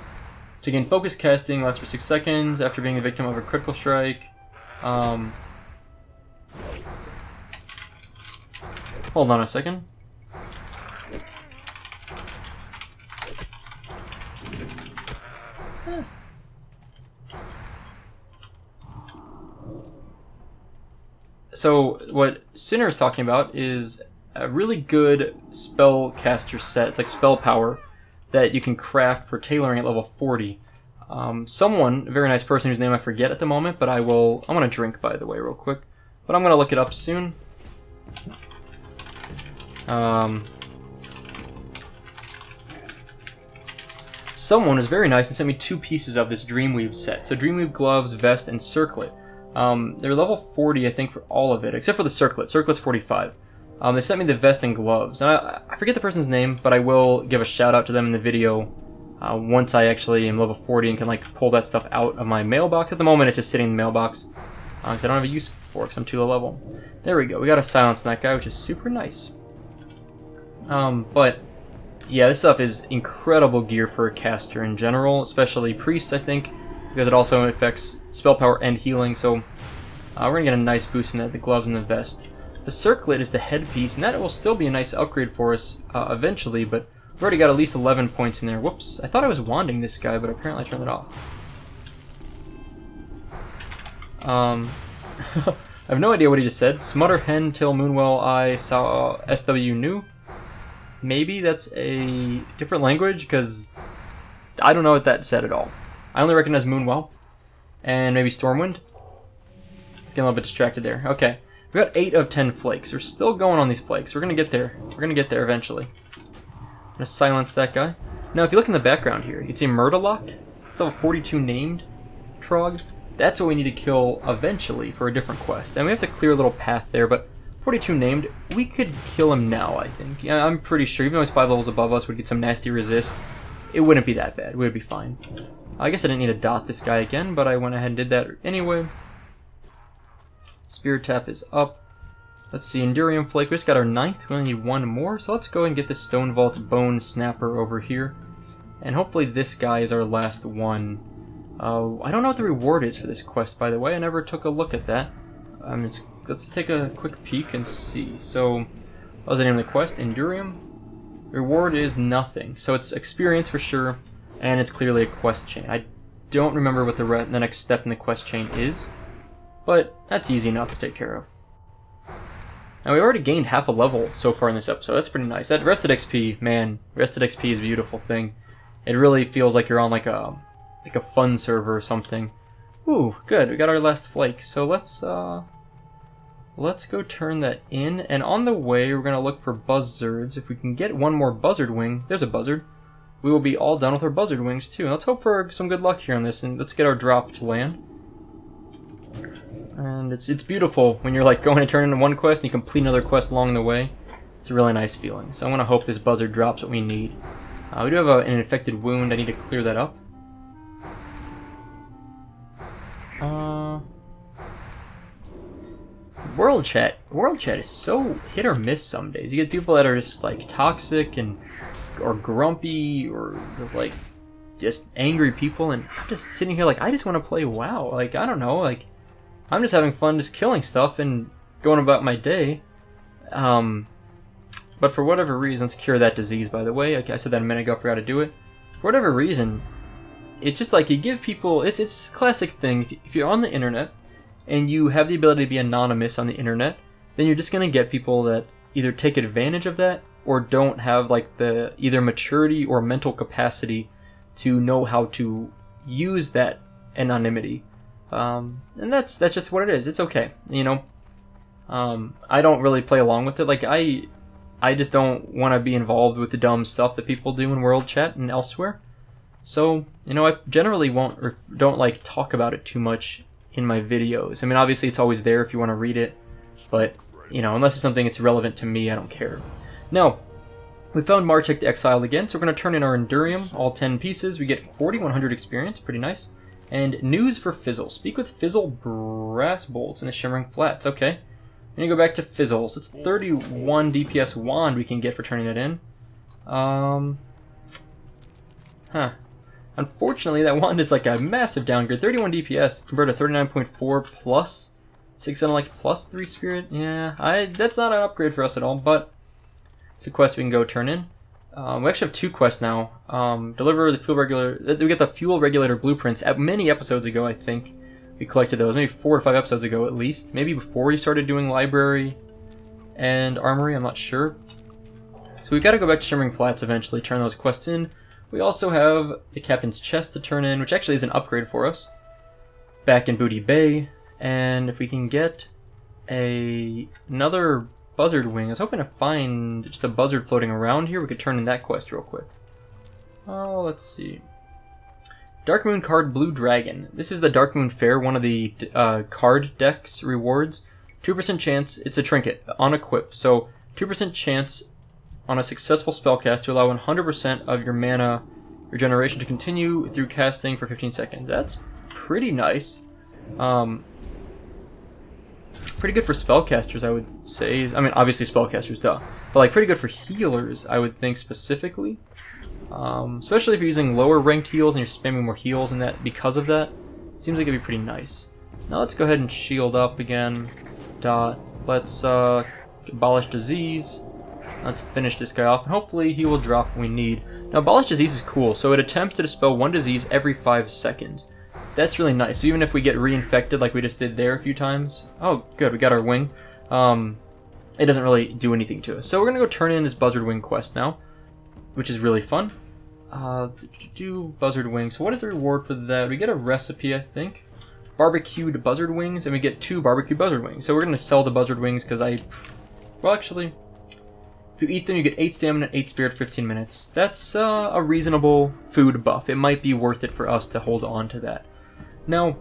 to gain focus casting, lasts for 6 seconds after being the victim of a critical strike. Hold on a second. So what Sinner is talking about is a really good spellcaster set. It's like spell power that you can craft for tailoring at level 40. Someone, a very nice person whose name I forget at the moment, but I'm going to drink, by the way, real quick. But I'm going to look it up soon. Someone was very nice and sent me 2 pieces of this Dreamweave set. So Dreamweave gloves, vest, and circlet. They're level 40, I think, for all of it, except for the circlet. Circlet's 45. They sent me the vest and gloves. And I forget the person's name, but I will give a shout out to them in the video once I actually am level 40 and can like pull that stuff out of my mailbox. At the moment, it's just sitting in the mailbox because I don't have a use for it because I'm too low level. There we go. We got a silence on that guy, which is super nice. But yeah, this stuff is incredible gear for a caster in general, especially priests, I think, because it also affects spell power and healing. So we're gonna get a nice boost from that, the gloves and the vest. The circlet is the headpiece, and that will still be a nice upgrade for us eventually, but we've already got at least 11 points in there. Whoops, I thought I was wanding this guy, but apparently I turned it off. I have no idea what he just said. Smutter hen till Moonwell I saw SW new. Maybe that's a different language, because I don't know what that said at all. I only recognize Moonwell, and maybe Stormwind. It's getting a little bit distracted there. Okay, we got 8 of 10 flakes. We're still going on these flakes. We're gonna get there. We're gonna get there eventually. I'm gonna silence that guy. Now, if you look in the background here, you'd see Murderlock. It's level 42 named Trog. That's what we need to kill eventually for a different quest. And we have to clear a little path there, but 42 named, we could kill him now, I think. Yeah, I'm pretty sure, even though he's 5 levels above us, we'd get some nasty resist. It wouldn't be that bad. We'd be fine. I guess I didn't need to dot this guy again, but I went ahead and did that anyway. Spirit Tap is up. Let's see, Endurium Flake. We just got our 9th. We only need 1 more, so let's go ahead and get this Stone Vault Bone Snapper over here. And hopefully this guy is our last one. I don't know what the reward is for this quest, by the way. I never took a look at that. Let's take a quick peek and see. So, what was the name of the quest? Endurium. Reward is nothing. So it's experience for sure, and it's clearly a quest chain. I don't remember what the next step in the quest chain is, but that's easy enough to take care of. Now, we already gained half a level so far in this episode. That's pretty nice. That rested XP, man, rested XP is a beautiful thing. It really feels like you're on like a fun server or something. Ooh, good. We got our last flake. So let's go turn that in. And on the way, we're gonna look for buzzards. If we can get 1 more buzzard wing, there's a buzzard. We will be all done with our buzzard wings too. Let's hope for some good luck here on this, and let's get our drop to land. And it's beautiful when you're like going to turn in one quest and you complete another quest along the way. It's a really nice feeling. So I want to hope this buzzard drops what we need. We do have an infected wound. I need to clear that up. World chat is so hit or miss some days. You get people that are just like toxic or grumpy or like just angry people, and I'm just sitting here like I just want to play WoW. Like I don't know, like I'm just having fun just killing stuff and going about my day. But for whatever reason, let's cure that disease, by the way. Okay, I said that a minute ago, forgot to do it. For whatever reason, it's just like you give people, it's a classic thing. If you're on the internet and you have the ability to be anonymous on the internet, then you're just going to get people that either take advantage of that or don't have like the either maturity or mental capacity to know how to use that anonymity. And that's just what it is. It's okay, you know. I don't really play along with it. Like I just don't want to be involved with the dumb stuff that people do in World Chat and elsewhere. So, you know, I generally don't like talk about it too much in my videos. I mean, obviously it's always there if you want to read it, but, you know, unless it's something that's relevant to me, I don't care. Now, we found Marchek the Exiled again, so we're going to turn in our Endurium, all 10 pieces. We get 4,100 experience, pretty nice. And news for Fizzle. Speak with Fizzle Brass Bolts in the Shimmering Flats. Okay. I'm going to go back to Fizzles. It's 31 DPS wand we can get for turning that in. Unfortunately, that wand is like a massive downgrade. 31 DPS compared to 39.4 plus 6 like plus 3 spirit. Yeah, that's not an upgrade for us at all, but it's a quest we can go turn in. We actually have 2 quests now. Deliver the fuel regulator. We get the fuel regulator blueprints many episodes ago, I think. We collected those maybe 4 or 5 episodes ago at least. Maybe before we started doing library and armory, I'm not sure. So we got to go back to Shimmering Flats eventually, turn those quests in. We also have the Captain's Chest to turn in, which actually is an upgrade for us, back in Booty Bay. And if we can get another buzzard wing, I was hoping to find just a buzzard floating around here. We could turn in that quest real quick. Oh, let's see. Dark Moon card Blue Dragon. This is the Dark Moon Fair, one of the card decks rewards. 2% chance, it's a trinket, on equip. So 2% chance on a successful spellcast to allow 100% of your mana regeneration to continue through casting for 15 seconds. That's pretty nice. Pretty good for spellcasters, I would say. I mean, obviously spellcasters, duh. But like pretty good for healers, I would think specifically. Especially if you're using lower ranked heals and you're spamming more heals and that because of that. Seems like it'd be pretty nice. Now let's go ahead and shield up again. Let's abolish disease. Let's finish this guy off, and hopefully he will drop what we need. Now, abolish disease is cool, so it attempts to dispel one disease every 5 seconds. That's really nice. So even if we get reinfected like we just did there a few times... Oh, good, we got our wing. It doesn't really do anything to us. So we're going to go turn in this Buzzard Wing quest now, which is really fun. Do Buzzard Wings. So what is the reward for that? We get a recipe, I think. Barbecued Buzzard Wings, and we get 2 barbecued Buzzard Wings. So we're going to sell the Buzzard Wings because well, actually... If you eat them, you get 8 stamina, 8 spirit, 15 minutes. That's a reasonable food buff. It might be worth it for us to hold on to that. Now,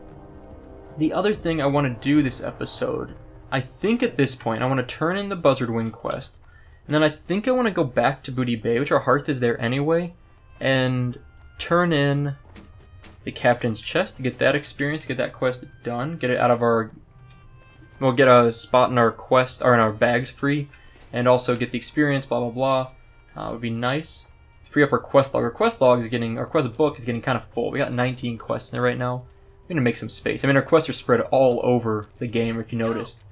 the other thing I want to do this episode, I think at this point, I want to turn in the Buzzard Wing quest. And then I think I want to go back to Booty Bay, which our hearth is there anyway, and turn in the Captain's Chest to get that experience, get that quest done, get it out of our... We'll get a spot in our quest, or in our bags free, and also get the experience, blah blah blah. Would be nice. Free up our quest log. Our quest log is getting, our quest book is getting kind of full. We got 19 quests in there right now. We're gonna make some space. I mean, our quests are spread all over the game, if you noticed.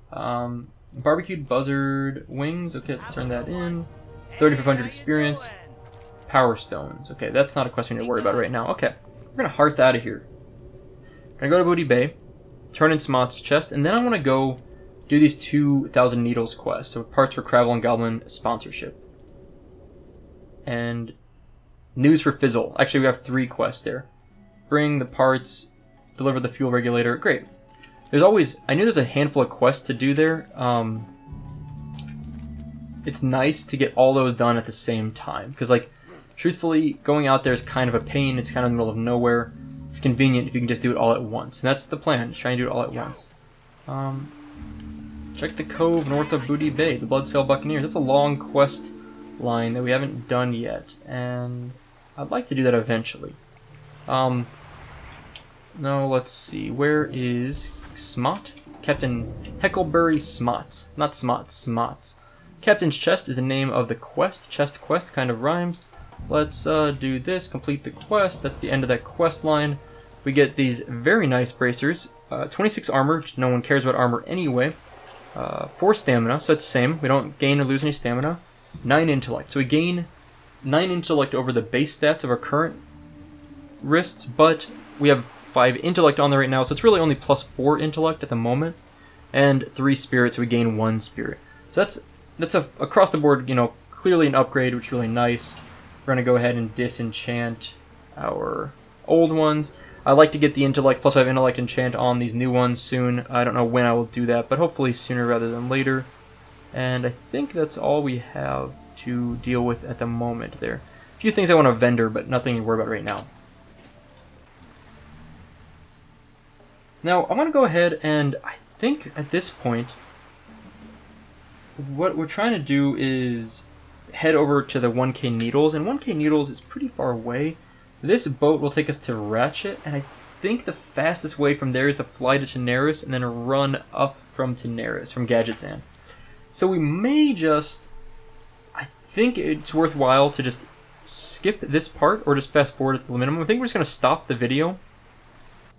Barbecued Buzzard Wings. Okay, let's turn that in. 3,500 experience. Power Stones. Okay, that's not a quest we need to worry about right now. Okay, we're gonna hearth out of here. We're gonna go to Booty Bay, turn in Smot's chest, and then I want to go do these 2,000 Needles quests, so parts for Cravel and Goblin sponsorship. And news for Fizzle. Actually, we have 3 quests there. Bring the parts, deliver the fuel regulator. Great. There's always... I knew there's a handful of quests to do there. It's nice to get all those done at the same time. Because, like, truthfully, going out there is kind of a pain. It's kind of in the middle of nowhere. It's convenient if you can just do it all at once. And that's the plan. Just try and do it all at once. Check the cove north of Booty Bay, the Bloodsail Buccaneers. That's a long quest line that we haven't done yet, and I'd like to do that eventually. No, let's see. Where is Smot? Captain Heckleberry Smots. Not Smots, Smots. Captain's Chest is the name of the quest. Chest quest kind of rhymes. Let's do this, complete the quest. That's the end of that quest line. We get these very nice bracers. 26 armor, which no one cares about armor anyway. 4 stamina, so it's the same. We don't gain or lose any stamina. 9 intellect. So we gain 9 intellect over the base stats of our current wrists, but we have 5 intellect on there right now, so it's really only plus 4 intellect at the moment. And 3 spirit, so we gain 1 spirit. So that's across the board, you know, clearly an upgrade, which is really nice. We're going to go ahead and disenchant our old ones. I'd like to get the intellect, plus 5 intellect enchant on these new ones soon. I don't know when I will do that, but hopefully sooner rather than later. And I think that's all we have to deal with at the moment there. A few things I want to vendor, but nothing to worry about right now. Now, I want to go ahead and I think at this point, what we're trying to do is head over to the 1K Needles, and 1K Needles is pretty far away. This boat will take us to Ratchet, and I think the fastest way from there is to fly to Tenaris and then run up from Tenaris, from Gadgetzan. So we may just... I think it's worthwhile to just skip this part or just fast forward at the minimum. I think we're just going to stop the video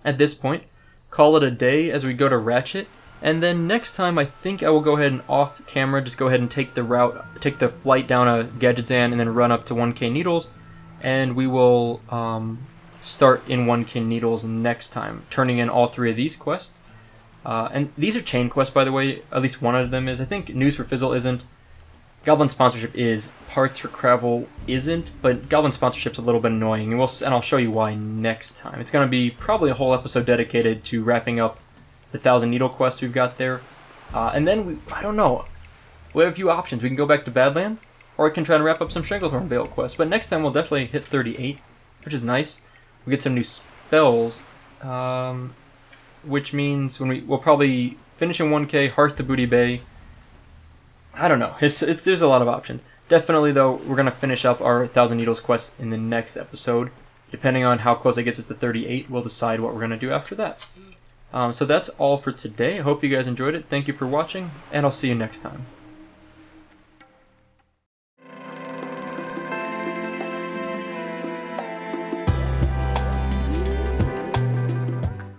at this point, call it a day as we go to Ratchet, and then next time I think I will go ahead and off camera just go ahead and take the flight down to Gadgetzan and then run up to 1K Needles. And we will start in 1K Needles next time, turning in all 3 of these quests. And these are chain quests, by the way. At least one of them is. I think News for Fizzle isn't. Goblin sponsorship is, Parts for Travel isn't, but Goblin sponsorship's a little bit annoying, and I'll show you why next time. It's going to be probably a whole episode dedicated to wrapping up the 1,000 Needle quests we've got there. And then, I don't know, we have a few options. We can go back to Badlands, or I can try to wrap up some Stranglethorn Vale quests. But next time we'll definitely hit 38, which is nice. We get some new spells, which means we'll probably finish in 1K, Hearth to Booty Bay. I don't know. There's a lot of options. Definitely, though, we're going to finish up our 1,000 Needles quest in the next episode. Depending on how close it gets us to 38, we'll decide what we're going to do after that. So that's all for today. I hope you guys enjoyed it. Thank you for watching, and I'll see you next time.